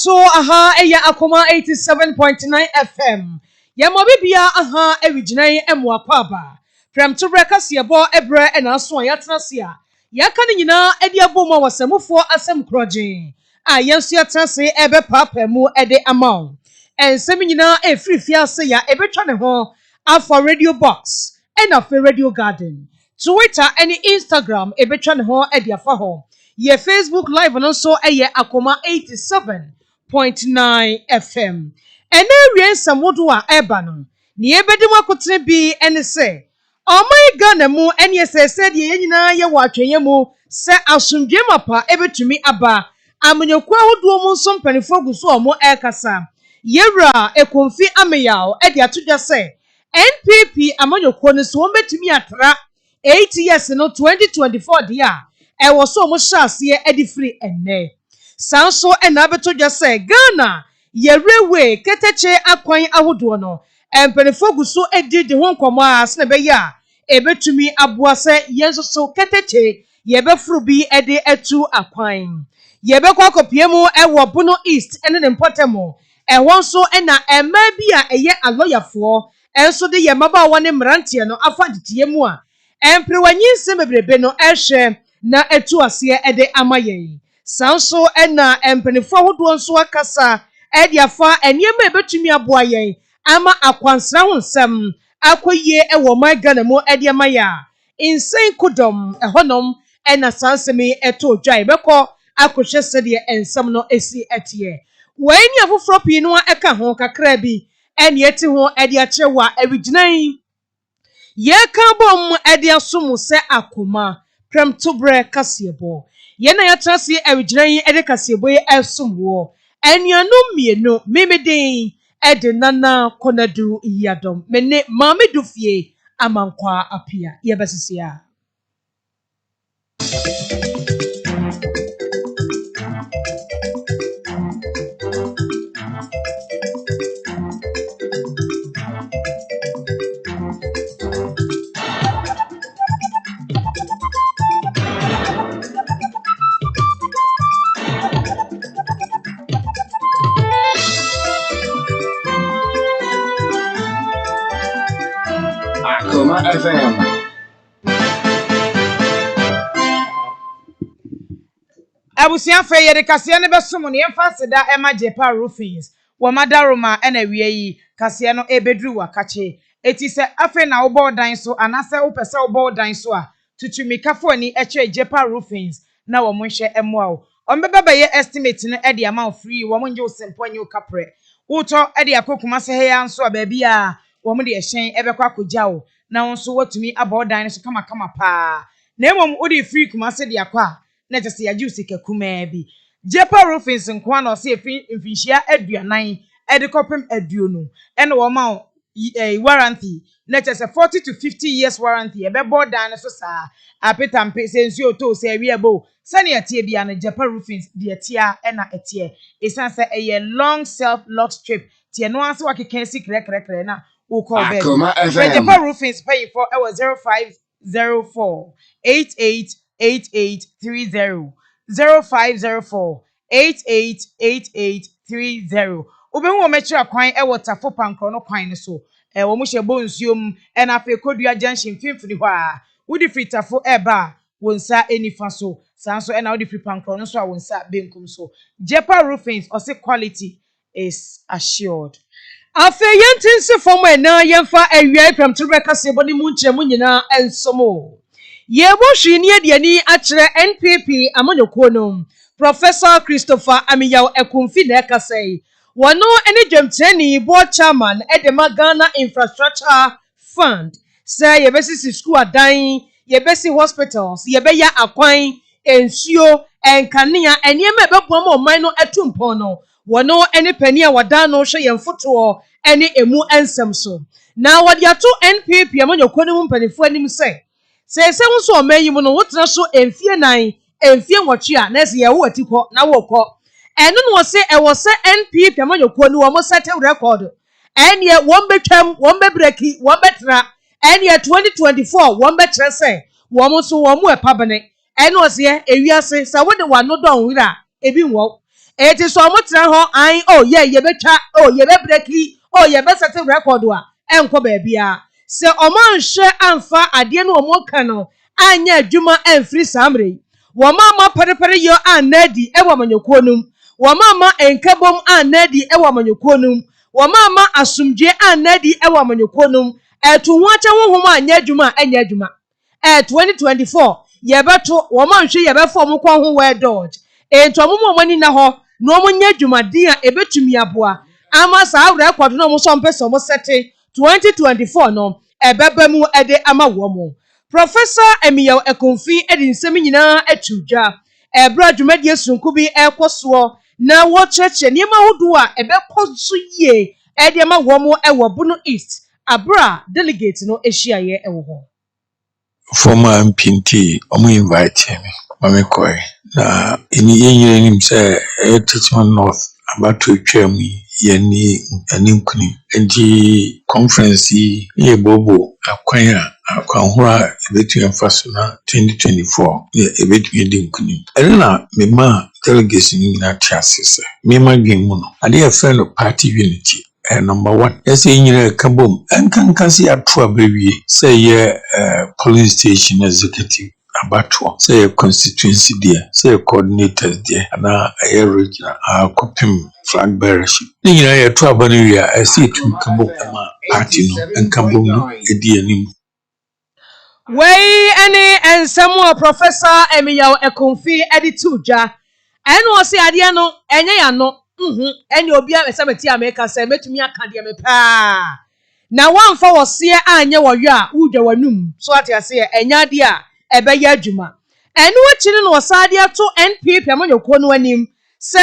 to eya Akoma 87.9 FM. Ya mobibia ewigina emwakwaba. From to breakfast yebo ebre and aso yatrasia. Ya kan nyina edi aboma wasamufo asem kroje. Yensu yatrase ebe papa mu ede amount. Ensem nyina efiri fiase ya ebetwa ne ho afọ radio box and afọ radio garden. Twitter and Instagram ebetwa ne ho ede afa ho. Ye Facebook live and also Akoma 87.9 FM. Ene rien samodua eba no. Ni ebedi makotre bi ene se. Omai Ghana mu ene se de nyina ye watwenye mu se asundwe mapa ebetumi aba. Amanyokwa hodo mu nso mpanifo guso omo ekasa. Yewra ekonfi ameyaw ede atodwa se NPP amanyokwa no so betumi atra 8 years no 2024 dia. Ewo so mo hyase edi free enne sanso ena beto dwa se Ghana yerewe keteche akwan ahodo no empenefo guso edi de ho nkomo a se be ya ebetumi aboa se yenso so keteche yebefuru bi edi etu akwan yebekwa kopiemu ewo Bono East ene ne mpotemo ehwo so ena ema bi a eye aloyafo enso de yemaba wone mrantie no afaditiemu a emprewanyi mebrebe no ehwe na etu ase ede amayen sanso ena empenifo hodo nso akasa ede afa eniyema ebetumi aboa yen ama akwansra honsam akoyie ewo Ghana mu ede amaya insane kudom ehonom ena sansemi eto dwai beko akohwe sede ensam no esi etie weni afoforo pii no eka ho kakra bi ene eti ho ede akyewa ewiginan ye ka bom ede asomu se Akoma Prem tobre kasiebo. Yena ya trasi ewigiran ede kasiebo ye esumwo. Enuanum mienu memeden ede nana konadu iyadom. Mene mame dufie amankwa apia. Yebesisia. Akoma FM. Abusia fe ye de kase ne besom ne yemfa seda ema jepa roofings wo madaroma ena wie yi kase no ebedru wakache eti se afe na wo bodan so anase wo pese wo bodan so a tutumi kafo ni eche jepa roofings na wo monhwe emo a ombebeba ye estimate no e de ama free wo monje wo sempo anyi wo kapre uto e de akokuma se he ya nso a ba bia wo mo de ehyen ebekwa akogya wo na wonso watumi abodan so kama pa na emom wo de free kuma se de akwa na tese ya juice kekuma bi jepa roofings nkwa na ose mfinhia aduanan edikopem aduonu ene wo ma warranty na tese 40 to 50 years warranty e be bodan so sa apetampe sensi oto se wiebo sane atie bia na jepa roofings de atia ena etie esanse eye long self lock strip tie no anse wakeka sikrekrekre na wo call back jepa roofings pay for 0504 888830 0504 888830 Obenwo mechira kwan tafo pankro no kwan ne so wo mo hye bonsuom na afa kodua junction finfini ho a wodi fritafo eba wonsa enifa so sanso na wodi fri pankro no so a wonsa benkum so jepa roofings ose quality is assured afa yentinse form na yemfa awia pram turbeka sebo ni munchemu nyina ensomo Yebo shini ediani achire NPP amanyoko no Professor Christopher Amiyaw Ekumfi na ekasai wano ene dwemtreni board chairman edema Ghana Infrastructure Fund say yebesi school adan yebesi hospitals yebeya akwan ensuo enkanea eniyema ebepom oman no etumpon no wano ene pani a wada no hwe yemfoto ene emu ensem so na wadi ato NPP amanyoko no mpanifo anim say se wonso omayi mu no wotena so emfie nan emfie nwotwe a na se ye wo atikọ na wo kọ enu no se e wo se NPP amanyoko ni wo mo set record ene won betwam won bebreki won betra ene 2024 won betre se wo mo so wo mo epabene ene o se ewiase sa wo de wano don wira ebi nwo It is so much now. I oh yeah, you better oh you better breaki oh you better set record wa enko baby a se oman hwe amfa ade no omo ka no anya adwuma amfiri samre wo mama perepere yo anadi e wo manyokuo num wo mama enkabom anadi e wo manyokuo num wo mama asumdwe anadi e wo manyokuo num etu ho acha honhom anya adwuma anya adwuma 2024 ye beto wo man hwe ye befo mo kwa ho we dodge ento mo mani na ho no mo nya adwumaden a ebetumi aboa ama sa record no mo so mpese mo sete 2024 no ebeba mu ede ama wo mo Professor Emiyaw Ekonfi edi nsem nyina atudwa ebra adwumadie sunku bi ekoso na wo cheche niema hodo a ebekoso yie ede ama wo mo ewo Bunu East abra delegate no ehyiaye ewo ho former MPNT invite me mama koi na ini yenye say Richmond North about to twam yeni animkuni enti conference ye bobo akwanya akwanhura ebetu emfaso na 2024 ebetu edinkuni elena mema delegation ni na tiasese mema dwemu no ade e friend party unity number 1 ese nyina kabom enkankasi atwa bewie say ye police station executive abatwa say constituency there say coordinators there na a regional copim flag bearership nyina ye to abanewia ese tu kabom ma party no enkabom no edi anim wey any ensemo Professor Emiyaw Ekonfi edituja eno se ade no enye ya no ene obi a mesameti America say metumi aka de me pa na wamfa wose anye wowe a udwa wanum so ate ase enya de a ebeye adwuma ene wachiri no wasade ato NPP amanyoko no anim se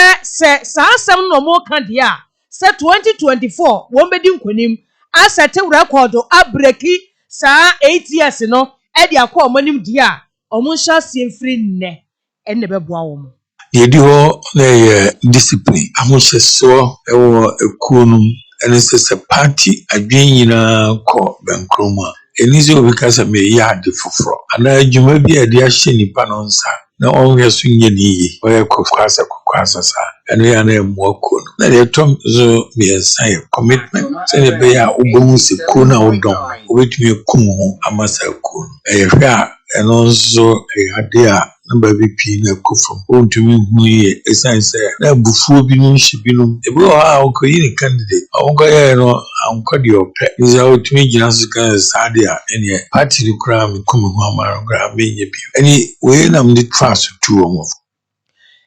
saasem no mo ka de a se 2024 won bedi nkonim asete record abreki saa 8 years no edi akọ omonim de a omunhya siemfiri nne enne beboa wo mo yedi ho na discipline amohyeso ewo ekuonum ene se party adwen nyina ko benkroma enize obi kasa me ya ade foforo ana adwuma bi ade ahye nipa no nsa na onhwe so nye niyi oye kokwasa sa ene ya na emo ko no na de tom zo me say commitment se ne be ya obomu se ko na odon obetumi kum ho amasa ko ehwe a eno zo ade a number VP na kufum ontumi hu ye esanse na bufuo bi no hye bi no ebi o ha o yi ni candidate o ye no anko de opɛ iza otumi gina so kan sade a ene party ni kura me kum hu amara kura me nye bi eni we na me trust tu o mo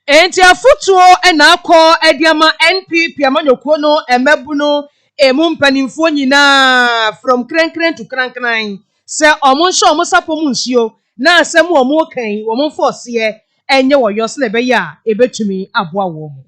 enti afutuo na akọ ediama NPP amanyoko no emebu no emu mpanimfo nyina from krenkren to krankran se omunhye omusapom nsuo na asem omo kan omo force ye enye woyos na be ya ebetumi aboa wo mo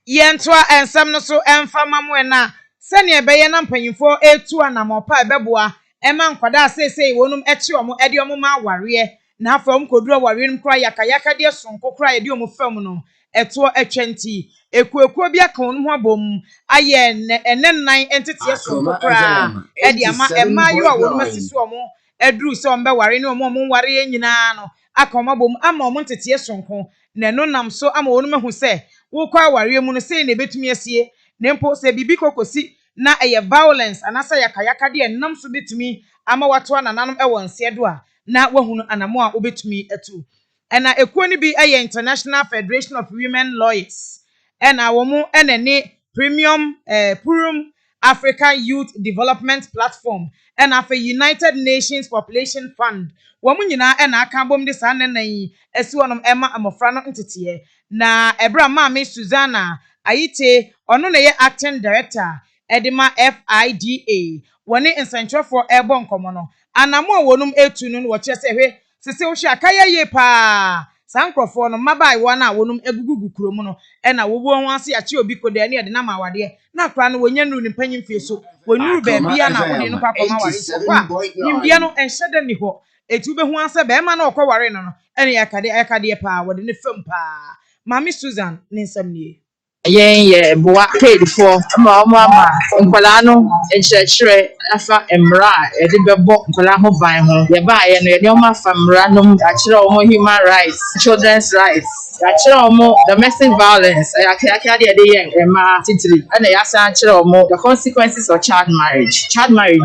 yentoa ensem no so emfa mamwe na se ne be ye na mpanyimfo etu anamopa ebeboa ema nkwada asese wonum echi omo edi omo ma aware na afam koduro aware num kra yakayaka de sonko kra edi omo fam no eto etwenti ekuekuo bi aka onum ho abom aye enennan entete sonko kra edi ama emayo a wonum asisi omo edru se ombe ware ne omo ware nyina no Akoma bom ama omo ntete sonko na no nam so ama wonum hu se wo kwa ware mu no se ne betumi asie ne mpo se bibi kokosi na eye violence anasa yakayaka de nam so betumi ama wato ananam ewo nsedo a na wahunu anamo a obetumi atu ena ekuo ni bi eye International Federation of Women Lawyers ena womu enene Premium Purum African Youth Development Platform ena for United Nations Population Fund womu nyina ena aka bom de sa nenan yi esi wonom ema amofra no ntete na ebra maami Susanna Ayite ono na ye acting director edema FIDA woni nsentwefo ebo nkomo no anamo wonum etu no wo kire se hwe sese wo hwe akaya ye pa sankrofo no mabai wona wonum egugugu kurom no ena wo bo ho ase achi obi koda ne de na mawade na kra no wonya nuru ni panyim fie so wonuru ba bia na woni no kwakoma ware so kwa nimbia no enhyede ni ho etu be ho ase be ma na okwa no no ene yakade pa wode ne fam pa Mami Susan ninsam nie ye boa paid for ama nkwala no enhyerehye afa emra e de bebo nkwala ho ban ho ye ba ye no ye ma fa emra no akire o human rights children's rights yɛakyerɛ ɔmo domestic violence yɛakeakea deɛ ɛde yɛ mmaa titiri ɛna yɛasan akyerɛ ɔmo the consequences of child marriage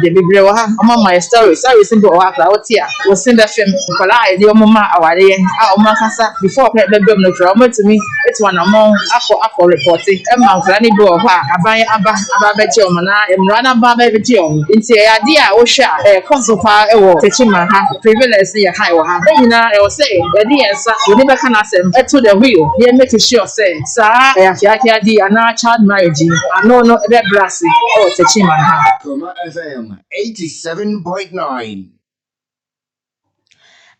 de bebree wɔ ha ɔmo ama yɛ stories bi wɔ hɔ akora wote a wɔsi bɛfam nkwadaa a yɛde ɔmo ma awareɛ a ɔmo ankasa before ɔkora bɛbɛm no kora ɔmo atumi etu anamɔn akɔ repɔte ɛma nkwadaa no bi wɔ hɔ a aban aba bɛgye ɔmo na mmara no aba bɛgye ɔmo nti ɛyɛ adeɛ a wohwɛ a ɛyɛ kɔso paa ɛwɔ tekyima ha prevalence yɛ high wɔ ha nyinaa ɛwɔ sɛ yɛde yɛn nsa yɛde bɛka n'asɛm ɛto the wheel yɛn make sure sɛ saa ɛyɛ afiafiade anaa child marriage ano no ɛbɛbrɛ ase ɛwɔ tekyima ha. Akoma FM 87.9.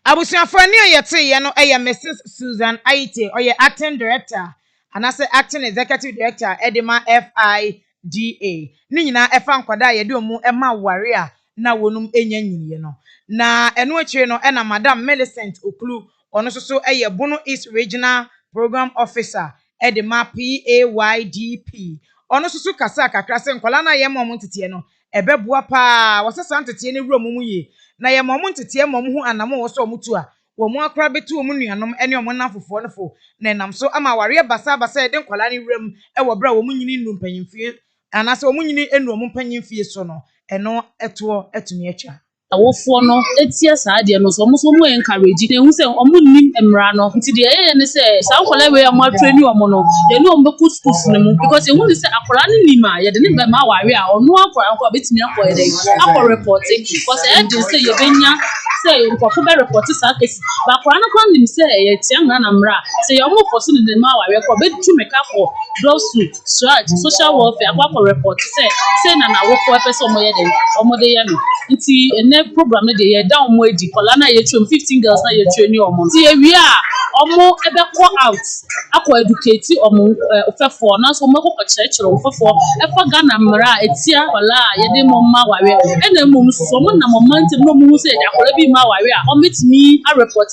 Abusuafo ni oyete ye no eye Mrs. Susan Aite oye acting director anase acting executive director Edema FIDA ni nyina efa nkwada ye de omu ema ware a na wonum enya nyinye no na eno akire no na Madam Millicent Oklu ono so eye Bono East Regional Program Officer Edema PAYDP ono so kasa kakra se nkwala na ye mom ntete no ebeboa pa wosesa ntete ne wura mu ye na ye mom ntete mom hu anam wo so mutu a wo mu akra betu mu nuanom ene omo nafofo no fo na nam so ama ware basa e de nkwala ne wuram e wo bra wo mu nyini nu mpanyimfie anase wo mu nyini enu omo mpanyimfie so no eno eto etumi atwa awofoɔ no etie saa deɛ no so ɔmo so mo encourage na ehu sɛ ɔmo nim mmara no nti deɛ ɛyɛ ne sɛ saa nkɔla wei a mo atwere ni ɔmo no yɛ ne ɔmo bɛkɔ schools no mu because ehu ne sɛ akɔla ne nim a yɛde ne bɛma aware a ɔno akɔla nkɔ betumi akɔ yɛ dɛ akɔ report because ɛyɛ de sɛ yɛbɛnya sɛ nkɔfo bɛ report saa kesi ba akɔla no kɔ nim sɛ ɛyɛ tia mmara na mmara sɛ yɛ ɔmo kɔ so ne ma aware kɔ bɛtu meka kɔ lawsuit strike social welfare akɔ report sɛ na awofo ɛpɛ sɛ ɔmo yɛ dɛ ɔmo de yɛ no nti program no dey down mo edi kola na ye train 15 girls na ye train ni omo ti ewie a omo ebe call out akọ educate omo ofefo na so mo ko kyerɛkyerɛ ofefo efa Ghana mmara etia kola ye de mo ma ware ena mo so mo na mo mante mo mu se akola bi ma ware a omo betimi a report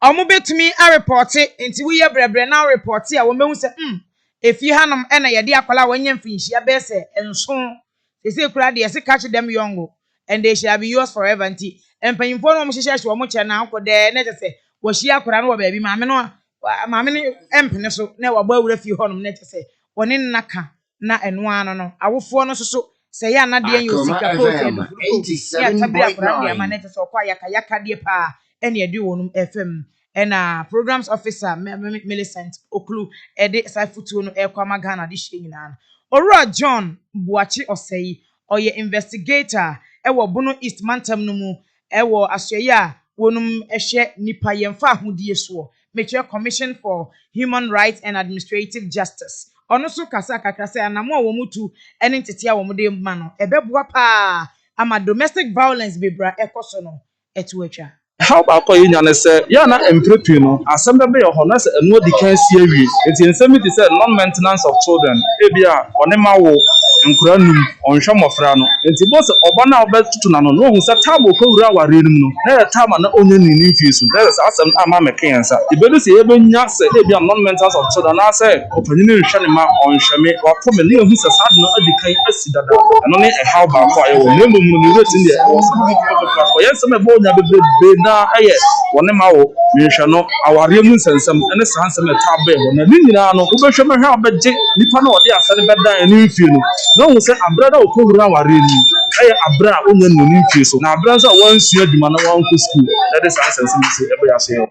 omo betumi a report nti we ye brebre na report a wo mehu se efi hanom ena ye de akola wanya mfinhia be se enso se kura de se catch them young and they shall be yours forever nti empanyimfo no mo hyehyɛ hye wo mo kyɛ na akode na kyɛ sɛ wo hye akora no wo baabi maame no empene so na wo ba awura fi hɔ no na kyɛ sɛ woni nnaka na eno ano no awofo no so sɛ ya na de yɛ osika ko sɛ no ya tabi akora de ama na kyɛ sɛ okwa yaka de pa ɛne ade wonum FM ɛna programs officer Millicent Oklu ɛde saifutuo no ɛkwa Ghana de hye nyina no Owura John Buachi Osei oye investigator ewo Bono East Mantam no mu ewo asoye a wonum ehye nipa yemfa ahodie so Metro Commission for Human Rights and Administrative Justice ono so kasa kakra se anamo a wo mutu ene ntete a wo de ma no ebeboa pa ama domestic violence bebra ekoso no etu atwa how about calling you and say, Yana and Prepino, assembly of honors and no decay series. It's in 70 non maintenance of children, Abia, Onemawo, and Kuranum, on Shamofrano. And it was Obana Betunano, no, who's a tabo Kura Rinum, never time and only in infusion. There is awesome Amama cancer. The better say, even Yas, Abia non maintenance of children, I say, opinion Shanima on Shame, or Pomelio, who's a sad no decay acid, and only a how about fire, remember when you wrote in the yes, I'm a boy, na aye wone ma wo menhwe no aware mu nsensem ene sansem etabe wo na ni nyina no wo behwe mehwe abegye nipa na ode asane bedan ani mfie no na wo se abrada wo kohura aware ni aye abra onya no ni mfie so na abra so wansu adwuma na wanko school that is sansem se ebe ya so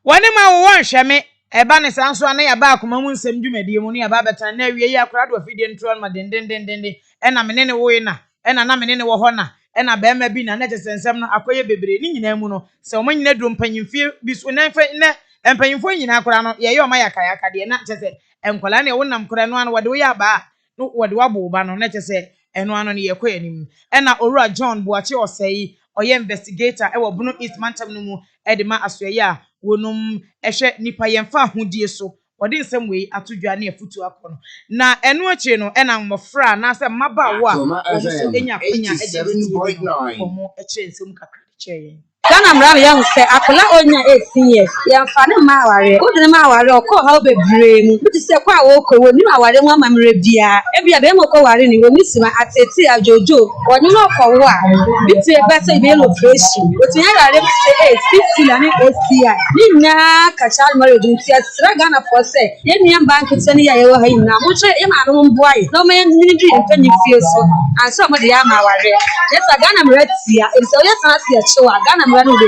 wone ma wo hwe me eba ne sanso ana ya ba akoma mu nsem dwumadie mu ne ya ba betan na awie ya akora do afidie ntro ma dendendenden ena menene wo yi na ena na menene wo ho na ena ba ma bi na na kyesensem no akoye bebre ni nyina mu no se o manyina duro mpanyimfie bi so na mfa na mpanyimfo nyina akora no ye o ma yakayaka de na kyese enkola na wonam kora no an wode wo ya ba no wode wabo ba no na kyese eno ano ne yekoye anim ena Owura John Buachi Osei oye investigator e wo Bono East Mantam no mu e de ma asoye a wonum ehwe nipa yemfa ahodie so wode nsem wei atodwa na afutu akono na eno akire no ena mmofra na se maba wo a wo so enya panya e de 87.9 komo akire nsem kakra kire Ghana mra young say akola onya 18 years. Yamfa ne ma aware. Wo de ma aware o ko ha bebre mu. Bi se kwa wo ko woni aware mu amamre bia. E bia be mo ko ware ni woni sima atete ajojo. Woni no ko wo a. Bi ti e be say be lo fresh. O ti yare say 50 la ne ACI. Ni na ka child marriage nti asra Ghana for say. Ye nua bank tse ni ya ye wo ha na. Mo che e ma no mbo aye. No me ni dri mpanyi fie so. Anso mo de ya ma aware. Yes Ghana mra tia. E so yes na tia chewa Ghana mra no be.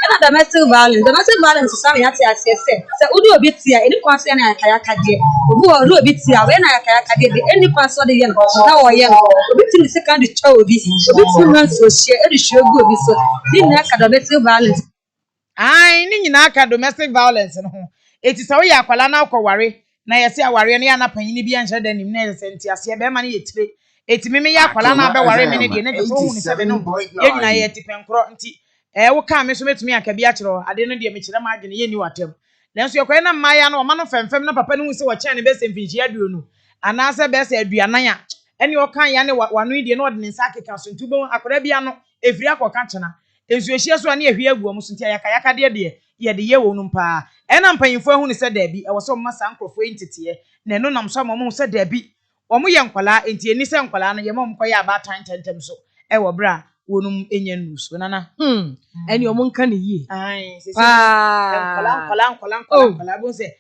And domestic violence is something that I say. So, Udo Bitia, any concern I Kayakade, who are no bitia, when I Kayakade, any concern the young, now I am, between the second child, between months will share any show good. So, didn't domestic violence. Ai ni nyina ka domestic violence no ho. Eti se wo ya akwala na akwaware na yesi aware ne ya na panyin bi anhye da nim na yesi nti ase be ma ne yetire. Eti me ya akwala na abeware me ne de ne de so hu ni se be no. Ye nyina ye tipenkro nti wo ka me so metumi aka bi akiro ade no de me kire ma adwene ye ni watem. Nanso ye kwai na mmaya na o ma no femfem na papa no hu se wo kyan ne be se mfinhia aduonu. Ana se be se aduanan a ene o kan ya ne wano de no de ne nsa keka so ntubo akwara bia no efiri akoka kyena. Ensuohia so na ehwe aguo so ntia yaka de ye de ye wonum pa ena mpanyimfo hu ne se da bi e wo so masa nkrofo entete na eno nam so mo se da bi wo mo ye nkwala enti eni se nkwala no ye mo mko ya ba tan tentem so e wo bra wonum enya nus nana eni o mo nka ne yie ai se nkwala bo se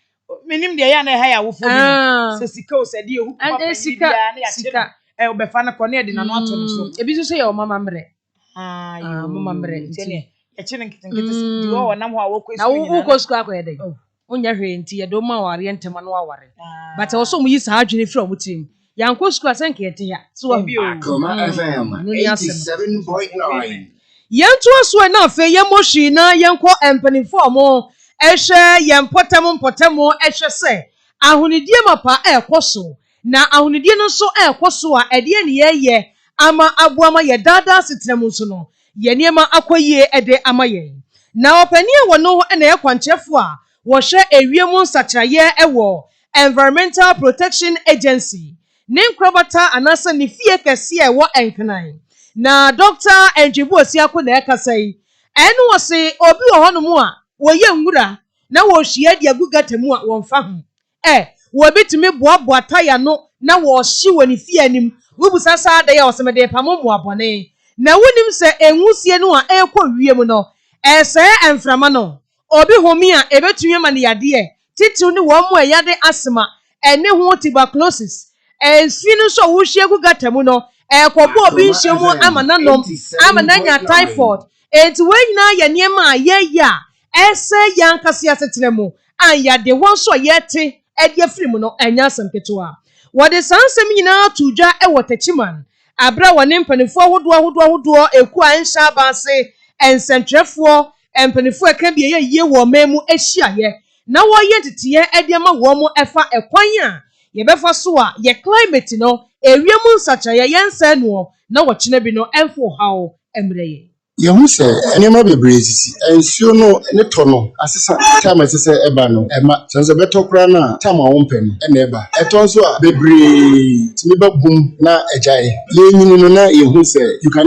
minim de ya na ha ya wo fo bi se sika o se de ehu papa bi bia na ya sika e wo be fa na kone de na no ato so ebi so ye o mama mre mama mre ntene ya chine nkete di wo nam ho awoko na wo ko sku akoyede onya hwe nti ye do ma ware ntema no ware but wo so mu yi sa adwene firi o tim yanko sku asenke yete ya so wa Akoma FM 87.9. Yentu aso na afa ye moshi na yenko empanifo mo ehwe yempotam ehwe se ahunidie mapa ekoso na ahunidie no so ekoso a ede ne ye ama abuama ye dada sitrem nso no ye niema akoyie ede ama ye na opani e wono na ye kwanchefo a wo hwe ewiemu nsakraye ewo Environmental Protection Agency ne nkrobata anasa ne fie kese e wo enkenan na Dr. Enjibu Osiako na ekasai enu wose obi ohonom a wo ye nwura na wo hia dia gugatemu a won fa ho wo bitimi boaboa taya no na wo hye woni fie anim wubusasa da ya osemede pamomo abone na wonim se enwusie no a ekọ no ese emframa no obi homi a ebetumi ma ne yade titiw ne wo mo yade asma ene ho tuberculosis ensi no so wo hye gugatemu no ekobo obi nhemu amananom amananya typhoid enti wenyina ya niema ya ese yankase asetremu anyade won so yete ede afirimu no anya asempetoa wode sansem nyina tudwa ewotachiman abra wone mpanifo ahodo eku ansha banse ensentrefo empanifo eka bia ye wo memu ehyiaye na wo ye tetiye ede ma wo mo efa ekwan a ye befa so a ye climate no ewiemu nsachaye yense no na wo chine bi no emfo hawo emreye Yehu se enema bebree sisi ensuo no ne to no asesa time asesa eba no ema sense beto kra na time a wompe no na eba eto nso a bebree timi babum na ejae yenyini no na yehu se you can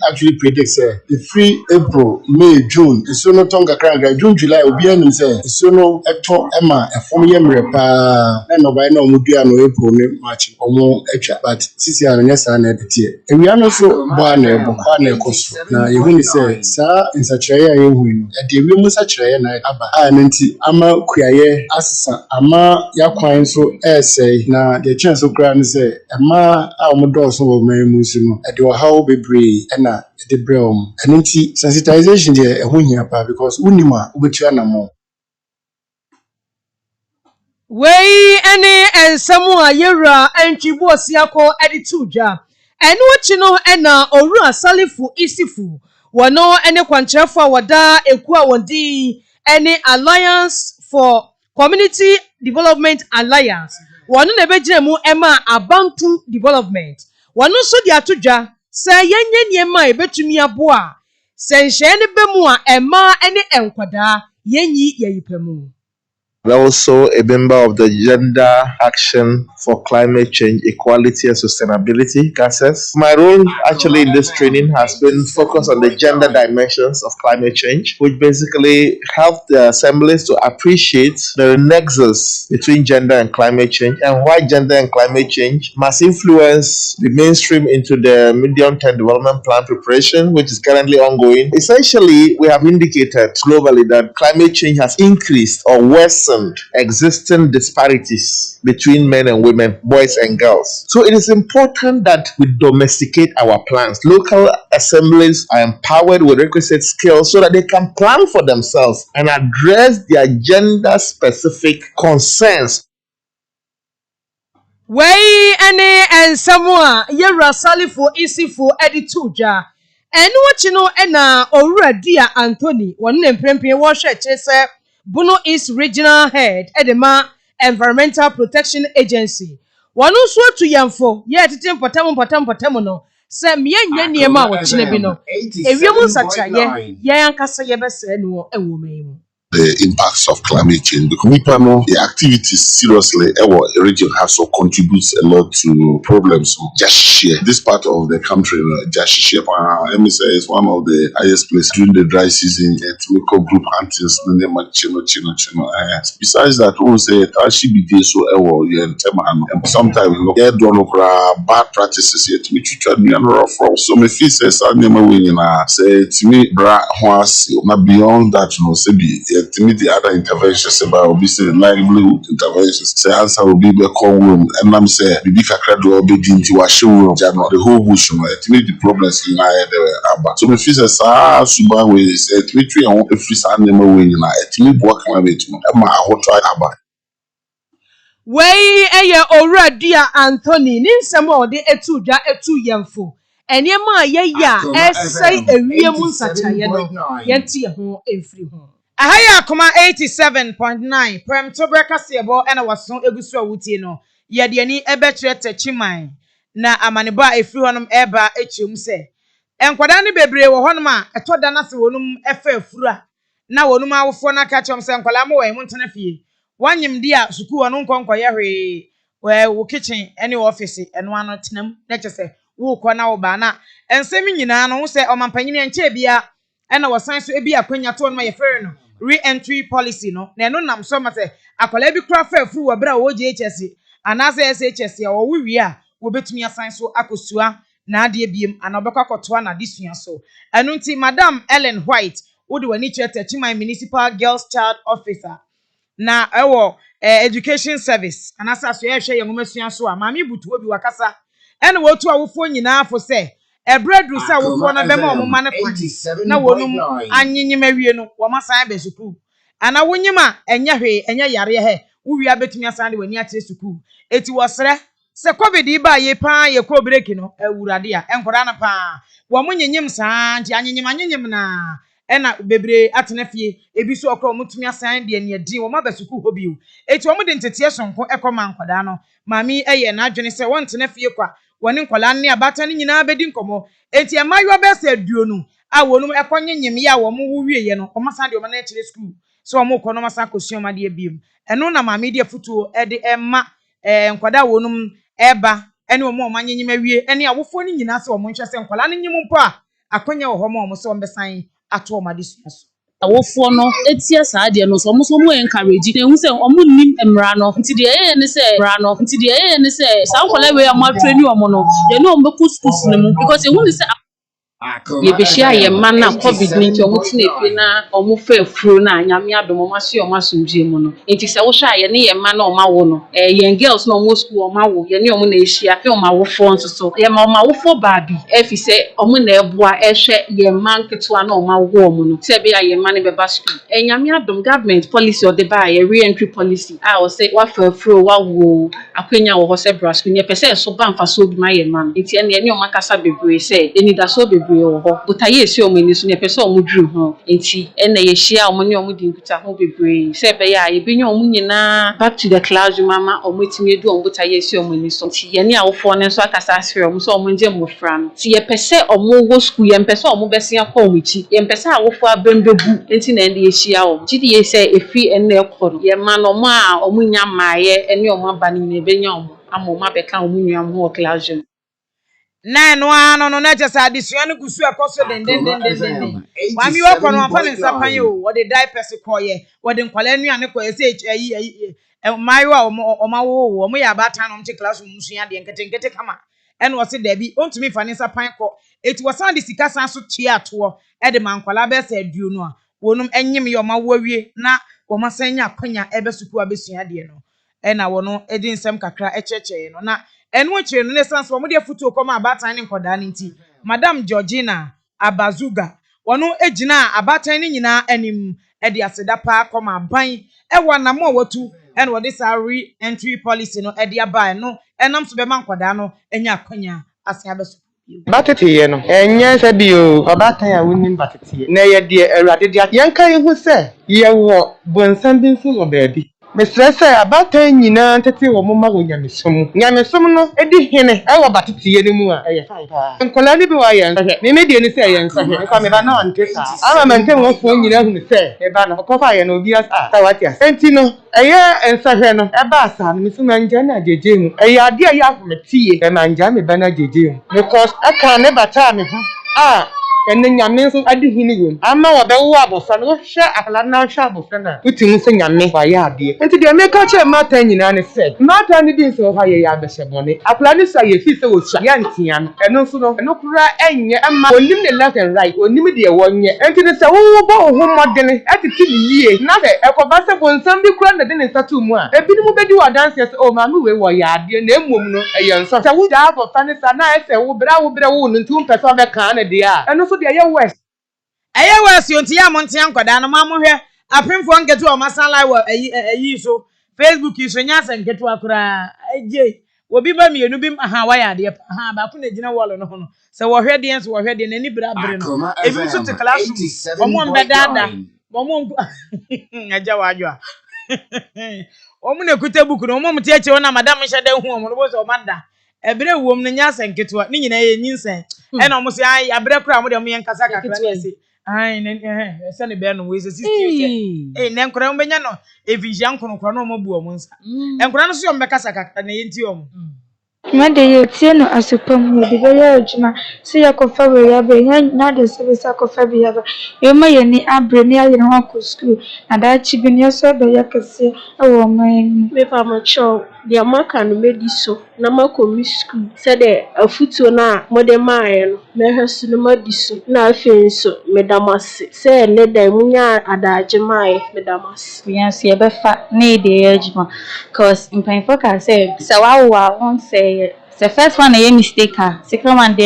actually predict say the free April May June ensuo no tonga kra June July obi anim se ensuo no eto ema efom ye mre pa na no bai na omudua no April ne March omo etwa but sisi a nya sa na edetie ewia no so bo na ebo kwa na ekoso na when say sa insachaya yehu no ade wi mu sachaya na aba nti ama kuaye asesa ama yakwan so essay na the chance of grand say ama a omodoso wo mamu si no ade wo hawo bebre na ade breom nti sensitization de ehun hia pa because unima obetua na mo wei ene ensemu a yewra Enjibu Osiako ede tudwa enu ochi no na oru asalifu isifu wono ene kwanchefo wada eku a wondi ene Alliance for Community Development Alliance wono na bejire mu ema Abantu Development wono so di atudwa se yenye niema ebetumi aboa se nhye ne bemu a ema ene enkwada yenyi yeyipemu Also a member of the Gender Action for Climate Change, Equality and Sustainability (GASES). My role actually in this training has been focused on the gender dimensions of climate change, which basically help the assemblies to appreciate the nexus between gender and climate change and why gender and climate change must influence the mainstream into the medium-term development plan preparation, which is currently ongoing. Essentially, we have indicated globally that climate change has increased or worsened existing disparities between men and women, boys and girls. So it is important that we domesticate our plans. Local assemblies are empowered with requisite skills so that they can plan for themselves and address their gender-specific concerns. Wey ene ensamo a yewra salifo isifo edituja enu ochino ena owuradia Anthony wonne mprempren wo hwe kyese Bono East Regional Head Edema Environmental Protection Agency wonu so atu yamfo ye tete mpatam no se mianya niema wo kine bi no ewiemu nsachaye ye ankasa ye bese no enwomaimu. The impacts of climate change. Because the activities seriously, our region has so contributes a lot to problems. Just share this part of the country. Just share. MSA is one of the highest places during the dry season. Local group hunters. Besides that, we say actually be so and sometimes bad practices yet which you try from. So my fee says I never win. Say to me, beyond that, say to meet the other interventions about obviously livelihood interventions. Say answer will be the call room and I'm say bibi kakra do obe di nti wa show room the whole bush no to meet the problems in aba. So me feel say suba we say to meet we won free san dem we nyina to meet work ma be to ma ahoto aba. Wey eye owuradia Anthony ni nsem o de etudwa etu yemfo enema ye ya esai ewiemu nsachaye no yenti ho emfiri ho. Ahaya Akoma 87.9 Prem Tobreka Sebo ena wason egusu awutie no yede ani ebetre tachiman na amaneba efiri honom eba echiem se enkwada ne bebre wo honom a etoda na se wonum efa afura na wonum awofo na ka chom se enkwala mo wen montena fie wanyim dia suku wonu nkonkoye hwe wo kitchen any office eno ano tenam na chese wo kɔ na wo ba na ensem nyina no wo se omampanyine enche bia ena wasan so ebi akwanya to no ye fere no re-entry policy no na eno nam so mate akola bi kura fa afuru wabra wo GHS anase SHS ya wo wi a wo betumi asan so akosua na ade biem ana obekwa kotoa na disua so eno nti Madam Ellen White wo de wani chete Chiman Municipal Girls Child Officer na ewo education service anase aso ye hwe ye ngomasua so a mami butu obi wakasa eno wo tu awofo nyina afo se ebredru sa wo na bema omuma ne kwani na wonum anyinyim awie no wo masan be suku ana wonyima enya hwe enya yare he wo wi abetumi asan de wani atre suku eti wosre se covid iba ye pa ye ko break no awurade a enkoda na pa wo munyinyim saa nti anyinyim na ena bebre atena fie ebi so okro mutumi asan de ne din wo ma be suku hobi o eti wo mu de ntetie sonko ekoma nkoda no mami eye na adwene se won tena fie kwa woni nkwala ne abata ne nyina bedi nkomo enti emayo be se aduonu a wonum ekonynyim ya wo mu wuwie ye no omasa de o ma na chire school so o mu kono masa kosuoma de abiem eno na mami de futuo e de emma nkwada wonum eba ene o mu o manynyim awie ene awofo ne nyina se o mu nhwe se nkwala ne nyim mpo a akonya wo ho ma o so mbesan ato o ma de so awofo no etia saa de no so mo encourage na hu se omo nim emra no nti de ye ne se saa nkola we am train omo no de no omo kuskus ne mu because hu ne se ye behia ye man na covid-19 omo tine pe na omo fa afuro na anyame adom omo ase omo asomdie mu no nti se wo hwa ye ne ye man na omo awo no ye girls na omo school omo awo ye ne omo na ehia pe omo awofo nso so ye ma omo awofo baabi efi se omo na eboa ehwe ye man ketwa na omo awo omo no se be ya ye man be ba school anyame adom government policy o de ba ye re-entry policy o se wa fa afuro wa wo akwenya wo ho se bra school ne pese so ba mfa so bi ma ye man nti ene omo akasa bebre se eni da so bebre bebree wɔ hɔ botaeɛ esi ɔmo ani so ne pɛ sɛ ɔmo duru ho enti ɛna yɛhyia ɔmo ne ɔmo di nkuta ho bebree sɛ ɛbɛyɛ a yɛbɛnya ɔmo nyinaa back to the classroom ama ɔmo etimi edu ɔmo botaeɛ esi ɔmo ani so nti yɛne awofoɔ no nso akasa akyerɛ ɔmo sɛ ɔmo ngye mmɔfra no nti yɛpɛ sɛ ɔmo wɔ school yɛmpɛ sɛ ɔmo bɛsia kɔ ɔmo akyi yɛmpɛ sɛ awofoɔ abɛn bɛbu enti na ɛde yɛhyia ɔmo gye di yɛ sɛ efi ɛna ɛkɔ no yɛma no ɔmo a ɔmo nya mmaayɛ ɛne ɔmo aba no nyinaa ɛbɛnya ɔmo ama ɔmo abɛka ɔmo nua ho wɔ classroom na no ano no na kyesa adesua no gusu ekoso den wami wo kono amfa ne nsapan yo wo de diapers koye wo de nkwala anuane koye se ayi mayo a omawo wo mo ya batan no mche class mu sua de nkete kama ene wo se da bi ontumi fa ne nsapan ko eti wo san de sika san so tua ato e de mankwala be se aduonu a wonum enyim yo mawo awie na wo masan nya akwanya ebe suku abesua de no ena wo no edi nsem kakra echeche no na enu ochire no nesanso wo de futu koma abatan ne nkoda ne nti madam Georgina Abazuga wono ejina abatan ne nyina anim e de aseda pa koma ban e wona mo watu ene wo de salary entry policy no e de aba no enam so be man nkoda no enya akwanya asia beso batete no enye se bio abatan a wonim batete na ye de awurade de yenka yehu se ye wo bonsan bi nso wo baabi mesrese abatan nyina tete wo moma wo nyamesom no edi hene e wo batete ne mu a eye fine nkola ni bi wa ye me medie ni se ye nsa he nka me ba na ante sa ama mente wo fo nyina hu se e ba na kofa ye na obi asa ta wati asa enti no eye nsa he no e ba asa no mesu manja na jeje mu eye ade ya akometie e manja me ba na jeje mu because aka ne bata me ho ene nyame nso ade hini wom ama wo be wo abofa no hwe akala na hwe abofa na utim se nyame wa ya ade enti de meka che mata nyina ne se mata ne bi nso ha ye ya behye bone akala ne sa ye fi se wo sua ya ntia no eno nso no eno kura enye ama onim ne left and right onim de wonye enti ne se wo bo ho modene atiti yie na se ekoba se bonsam bi kura na de ne satu mu a ebi mu bedi wa dance se o ma me we wo ya ade na emom no eye nso se wo ja abofa ne sa na ese wo bra wo no ntum pese obeka na de a eno so de ye west yonti ya montia nkoda no ma mo hwe apemfo ngetu o masala wa ayi so Facebook so nya san ngetu akura eje obi ba mienu bi wa ya de ba ko na gina wall no ho no se wo hwe de enso wo hwe de na ni bra bre no ebi so te class omo mbedada omo aja wajo omo na kuta buku no omo mte eche na madam hye hu omo no bo so mada ebre wom no nya san ngetu ni nyina ye nyinsan ena omo se ai abre kura mo de mo yenkasa kakra na se ai se ne be no we se 60 ne nkora mo benya no evision nkora no mo bu omo nsa nkora no so yo mbekasa kakra na yenti omo Made ye tie no asopam ye de be ye adwuma se yakofa we ya be na de se be sakofa bi ya ba ye ma ye ni abre ni aye no ko school na da chi bi ni so be ya kase e wo man me pa mo cho dia maka no mediso na makomi school se de afutuo na mode maaye no me hwesu no madiso na afenso medamase se ne da munya adaje maaye medamase yes ye be fa ne de ye adwuma cause in pain for ka say wa won say the first one a mistake second one dey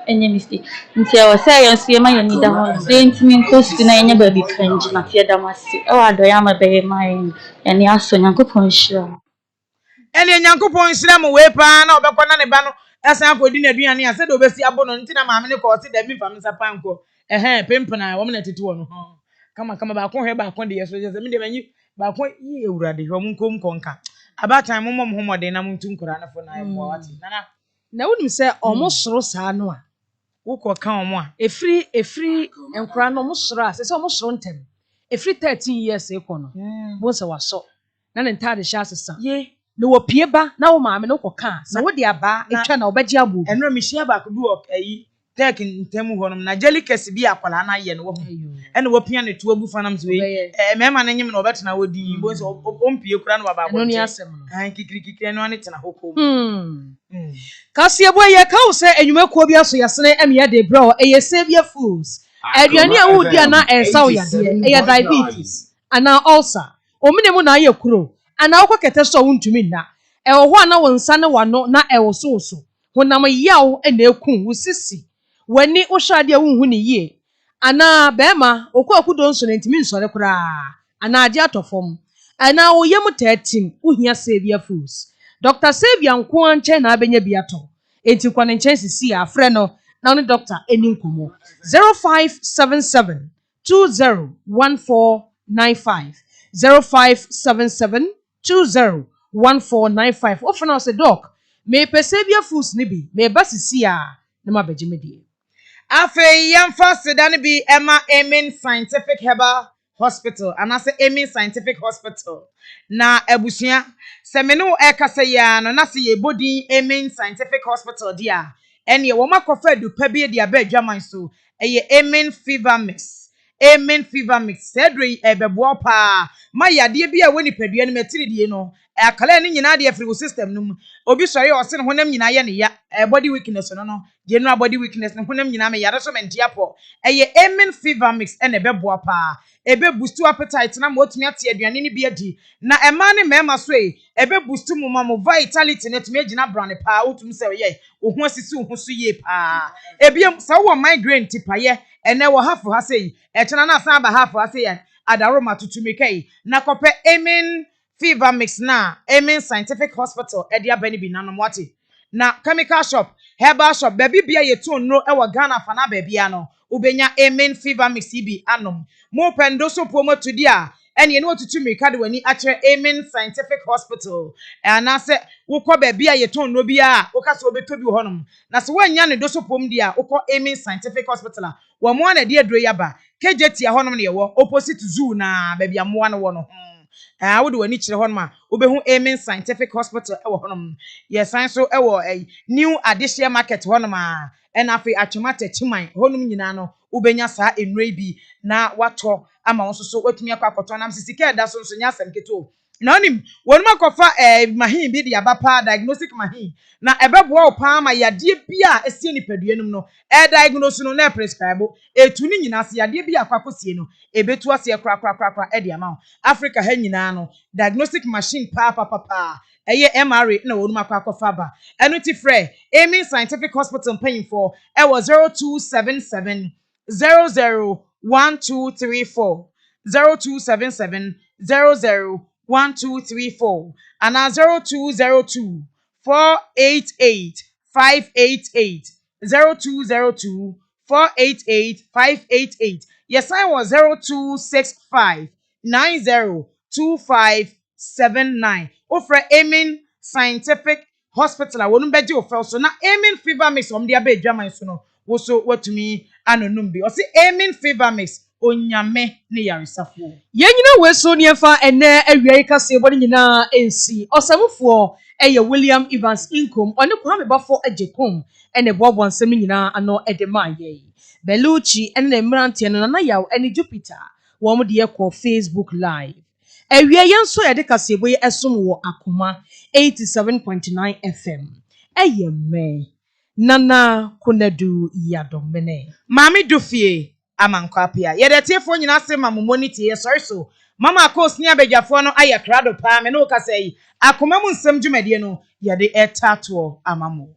any mistake nti I was say yes ye ma ye ni da ho dey ntimi nkosu na ye ba bi kanji na tie da mase e wa do ya ma be mai ye ni aso nyankopon hira ene nyankopon hira mo we pa na obekọ na ne ba no asan akodi na aduane ase de obesi abo no nti na maame ne ko se da mi fam nsa panko pempena wo na tete wo no kama ba ko hwe ba ko de yeso je se me de manyi ba ko yi ewurade wo nkom konka abatan mo mo homode na muntu nkura na fo na ebo wati na wonim se omo soro saa no a wukọ ka omo a efri enkura no omo soro a se omo soro ntem efri 13 years ekono bo se waso na ne ntade sha asesa ye na wopie ba na wo maame no koka na wo de aba etwa na obeji abu enro mi hia ba ko bi wo ayi tek ntem honom na jelikes bi akwala na ye no wo ene wo pia ne to abu fanam so mema na nyim na obetena wodi bo so ompie kura no baba no ni asem no kikirikikire no ane tena hoko kasi ebo ye ka wo se enwuma ko bi aso yasene eme de bro se bia fools aduane a wo dia na esa wo yade diabetes ana ulcer omine mu na ye kuro ana wo kete so wo ntumi na ewo ho ana wo nsa ne wano na ewo so honam yaw na ekun wo sisi wani wo hwade a wo hu ne yie ana bema okwaku don so ntimi nsore kura ana ade atofom ana wo yem 13 wo hia Savia Foods Dr. Savia nko anche na abenya biato enti kwa ne nchen sisi afre no na ne doctor eni nkomo 0577 201495 0577 201495 ofena say doc me persevere foods ni bi me basisi a na ma beje me die Afe yamfa sedan bi Emma Emin Scientific Herbal Hospital and ase Emin Scientific Hospital na ebusua se me no e kasa ya no na se ye body Emin Scientific Hospital dia ene wo makofa dupa bi dia ba adwaman so eye Emin Fever Mix Amen fever mix. Sedri ebebo pa. Ma yade bi a woni padua no matiri die no. Akala ni nyina de afri system no mu. Obi sori o se ne honam nyina ye ne ya. Body weakness no. General body weakness ne honam nyina me yare so mentia po. Eye amen fever mix ene bebo pa. Ebe boost appetite na mo tumi ate aduane ni bi adi. Na ema ne mema so ebe boost mu ma mo vitality ne tumi agina brane pa. Otum se ye. Ohun asisi ohun so ye pa. Ebiem sa wo migraine tipaye ene wo hafu ha sei echena na asa ba hafu ha sei adaroma tutumike na kope amen fever mix na amen scientific hospital e dia bani bi nanom wate na chemical shop herbal shop baby bia ye to no e wo Ghana fa na ba bia no ubenya amen fever mix bi anom mo pendo so promo to dia ene no tutumika de wani akere amen scientific hospital na se wokọ ba bia ye to no bia wo ka so obetobi honom na se wanya ne do so pom dia wokọ amen scientific hospital wo mo na de aduro yaba kejeti ahonom ne wo opposite zoo na ba bia mo na wo no wo de wani kire honom a obehu amen scientific hospital e wo honom ye san so e wo new additional market honom a ena afi atwemata chiman honum nyina no ubenya saa enre bi na wato ama won so watumi akwakoto nam sisike da so nso nya asem keto na onim wonum akofa mahin bi de abapa diagnostic mahin na ebeboa opa ma yade bi a esie nipaduanum no diagnose no na prescribe etu ni nyina se yade bi akwakosie no ebetu ase kra e de ama Africa ha nyina no diagnostic machine pa eye MRA na wonum akwakofa ba eno ti frɛ Amen Scientific Hospital paying for e was 0277 001234 0277 001234 and 0202 488 588 0202 488 588 yes I was 0265 902579 offer Amen Scientific Hospital wonum beji offer so na Amen fever mix om dia be adwaman so no wo so watumi anonum bi o se Amen fever mix onyame ne yaresafo yenyina weso ne fa ene awiai kase bodi nyina ensi osamfo eye William Evans Inkom one kwame bafo ajekom ene bobo nsem nyina ano edemaye Beluchi ene mrante no na yaw ene Jupiter wo mo de ekọ Facebook live awiai yenso ye de kase boye esom wo Akoma 87.9 FM eye me Nana Kunadu Yadomene Mami Dufie amankwapia ye de tiefo nyina se mamoniti ye sorry so mama akos ni abegyafo no aye krado pa me no ka sei Akoma mu nsem dwumade no ye de etato amamo